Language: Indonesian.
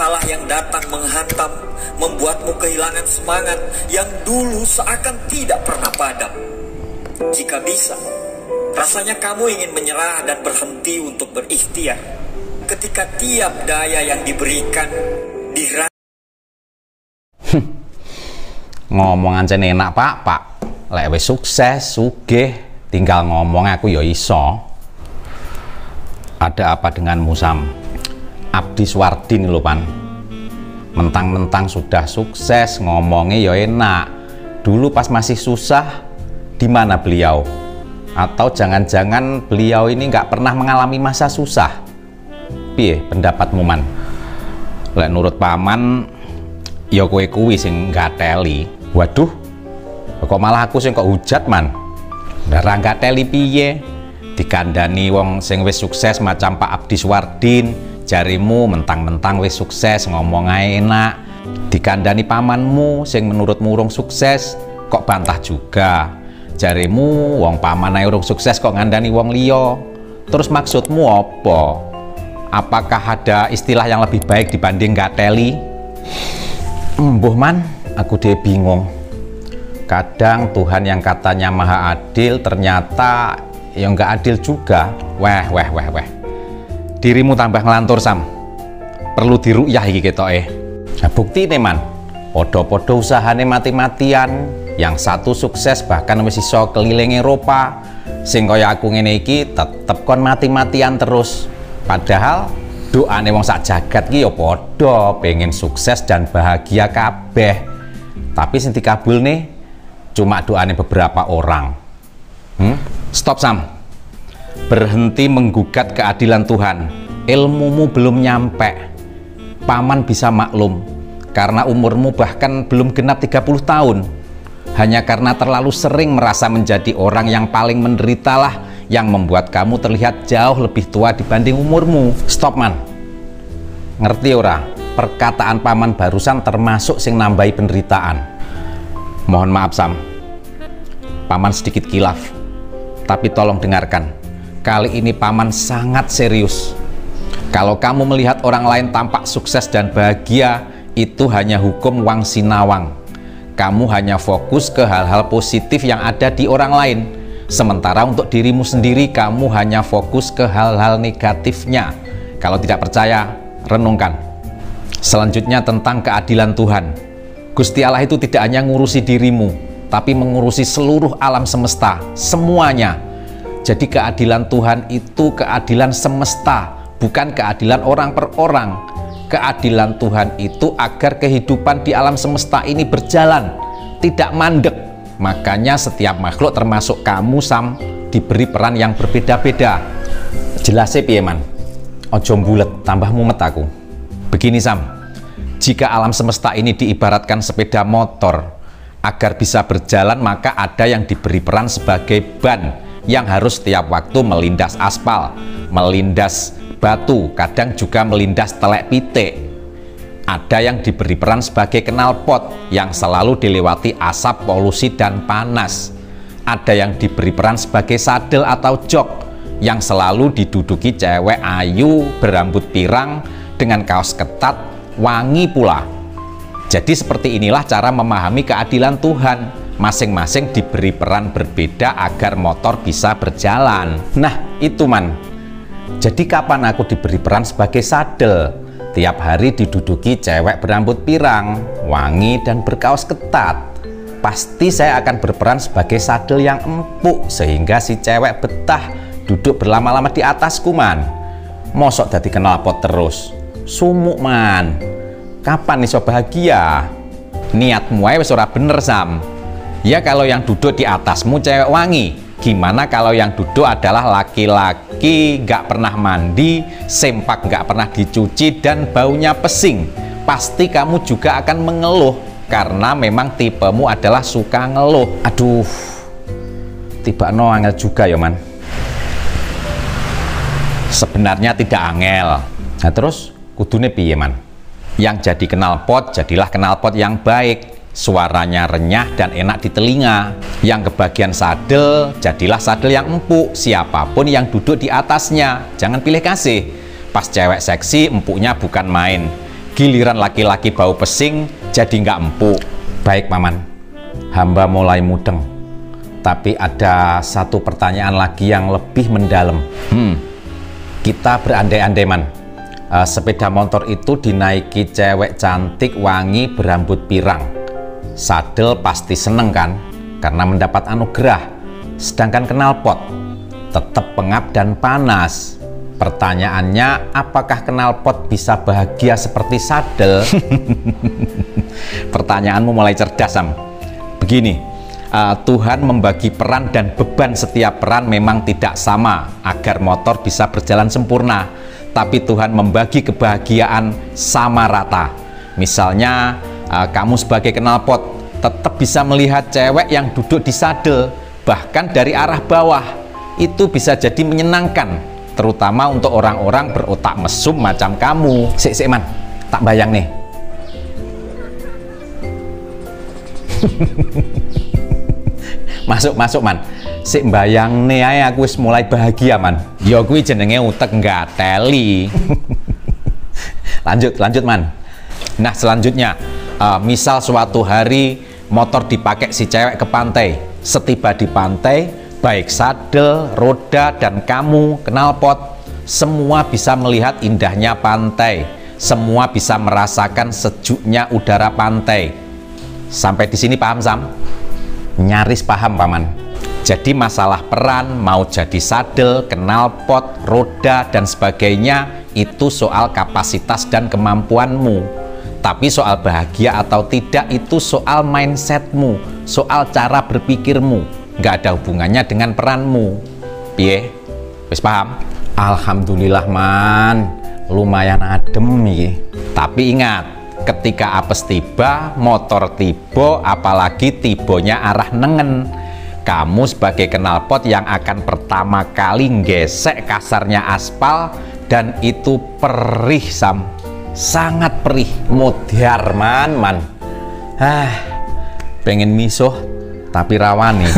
masalah yang datang menghantam, membuatmu kehilangan semangat yang dulu seakan tidak pernah padam. Jika bisa, rasanya kamu ingin menyerah dan berhenti untuk berikhtiar. Ketika tiap daya yang diberikan ngomong ancen enak pak. Lek wis sukses, sugih, tinggal ngomong aku ya iso. Ada apa denganmu Sam? Abdi Swardin lho Pan. Mentang-mentang sudah sukses, ngomongnya ya enak. Dulu pas masih susah, di mana beliau? Atau jangan-jangan beliau ini nggak pernah mengalami masa susah? Piye pendapatmu Man? Lek nurut paman, ya kowe kuwi sing gateli. Waduh, kok malah aku sing kok hujat Man? Ndarang gateli piye? Dikandani wong sing wis sukses macam Pak Abdi Swardin, jarimu mentang-mentang wis sukses ngomong ae enak. Dikandani pamanmu sing menurutmu urung sukses, kok bantah juga. Jarimu wong paman ae urung sukses kok ngandani wong liya. Terus maksudmu apa? Apakah ada istilah yang lebih baik dibanding gateli? Mbuh Man, aku deh bingung. Kadang Tuhan yang katanya maha adil ternyata ya nggak adil juga. Weh. Dirimu tambah ngelantur Sam. Perlu diru'yah iki ketoke. Nah, bukti nih Man. Podo-podo usahane mati-matian. Yang satu sukses bahkan wis iso keliling Eropa. Sing kaya aku ngene iki tetep kon mati-matian terus. Padahal doane wong sak jagat ki ya podo pengen sukses dan bahagia kabeh. Tapi sing dikabulne cuma doane beberapa orang. Stop Sam, berhenti menggugat keadilan Tuhan. Ilmumu belum nyampe. Paman bisa maklum karena umurmu bahkan belum genap 30 tahun. Hanya karena terlalu sering merasa menjadi orang yang paling menderitalah yang membuat kamu terlihat jauh lebih tua dibanding umurmu. Stop Man, ngerti ora? Perkataan paman barusan termasuk sing nambahi penderitaan. Mohon maaf Sam, paman sedikit kilaf. Tapi tolong dengarkan, kali ini paman sangat serius. Kalau kamu melihat orang lain tampak sukses dan bahagia, itu hanya hukum wang sinawang. Kamu hanya fokus ke hal-hal positif yang ada di orang lain. Sementara untuk dirimu sendiri, kamu hanya fokus ke hal-hal negatifnya. Kalau tidak percaya, renungkan. Selanjutnya tentang keadilan Tuhan. Gusti Allah itu tidak hanya ngurusi dirimu, tapi mengurusi seluruh alam semesta, semuanya. Jadi keadilan Tuhan itu keadilan semesta, bukan keadilan orang per orang. Keadilan Tuhan itu agar kehidupan di alam semesta ini berjalan, tidak mandek. Makanya setiap makhluk termasuk kamu Sam diberi peran yang berbeda-beda. Jelasnya piye Man? Ojo bulet, tambah mumet aku. Begini Sam, jika alam semesta ini diibaratkan sepeda motor, agar bisa berjalan maka ada yang diberi peran sebagai ban yang harus setiap waktu melindas aspal, melindas batu, kadang juga melindas telek pitik. Ada yang diberi peran sebagai knalpot yang selalu dilewati asap, polusi, dan panas. Ada yang diberi peran sebagai sadel atau jok yang selalu diduduki cewek ayu berambut pirang dengan kaos ketat, wangi pula. Jadi seperti inilah cara memahami keadilan Tuhan. Masing-masing diberi peran berbeda agar motor bisa berjalan. Nah itu Man. Jadi kapan aku diberi peran sebagai sadel? Tiap hari diduduki cewek berambut pirang, wangi dan berkaos ketat. Pasti saya akan berperan sebagai sadel yang empuk sehingga si cewek betah duduk berlama-lama di atasku Man. Mosok dadi knalpot terus? Sumuk Man. Kapan iso bahagia? Niatmu ae wis ora bener Sam. Ya kalau yang duduk di atasmu cewek wangi, gimana kalau yang duduk adalah laki-laki gak pernah mandi, sempak gak pernah dicuci dan baunya pesing? Pasti kamu juga akan mengeluh karena memang tipemu adalah suka ngeluh. Aduh, tiba no angel juga ya Man. Sebenarnya tidak angel. Nah terus kudune piye Man? Yang jadi knalpot, jadilah knalpot yang baik. Suaranya renyah dan enak di telinga. Yang kebagian sadel, jadilah sadel yang empuk siapapun yang duduk di atasnya. Jangan pilih kasih. Pas cewek seksi, empuknya bukan main. Giliran laki-laki bau pesing jadi nggak empuk. Baik paman, hamba mulai mudeng. Tapi ada satu pertanyaan lagi yang lebih mendalam. Kita berandai-andai man, sepeda motor itu dinaiki cewek cantik, wangi, berambut pirang. Sadel pasti seneng kan, karena mendapat anugerah. Sedangkan knalpot tetap pengap dan panas. Pertanyaannya, apakah knalpot bisa bahagia seperti sadel? Pertanyaanmu mulai cerdas, Sam. Begini, Tuhan membagi peran dan beban setiap peran memang tidak sama agar motor bisa berjalan sempurna. Tapi Tuhan membagi kebahagiaan sama rata. Misalnya, kamu sebagai knalpot tetap bisa melihat cewek yang duduk di sadel, bahkan dari arah bawah. Itu bisa jadi menyenangkan, terutama untuk orang-orang berotak mesum macam kamu. Sik man, tak bayang nih. Masuk man. Sik bayang nih ae aku wis mulai bahagia man. Ya kuwi jenenge utek nggak teli. Lanjut man. Nah selanjutnya, misal suatu hari motor dipakai si cewek ke pantai. Setiba di pantai, baik sadel, roda, dan kamu, knalpot, semua bisa melihat indahnya pantai. Semua bisa merasakan sejuknya udara pantai. Sampai di sini paham, Sam? Nyaris paham, Paman. Jadi masalah peran, mau jadi sadel, knalpot, roda, dan sebagainya, itu soal kapasitas dan kemampuanmu. Tapi soal bahagia atau tidak, itu soal mindsetmu, soal cara berpikirmu. Nggak ada hubungannya dengan peranmu. Piye? Wis paham? Alhamdulillah man, lumayan adem iki. Tapi ingat, ketika apes tiba, motor tiba, apalagi tibonya arah nengen, kamu sebagai knalpot yang akan pertama kali gesek kasarnya aspal, dan itu perih Sam, sangat perih, mudhar man. Pengen misuh tapi rawani.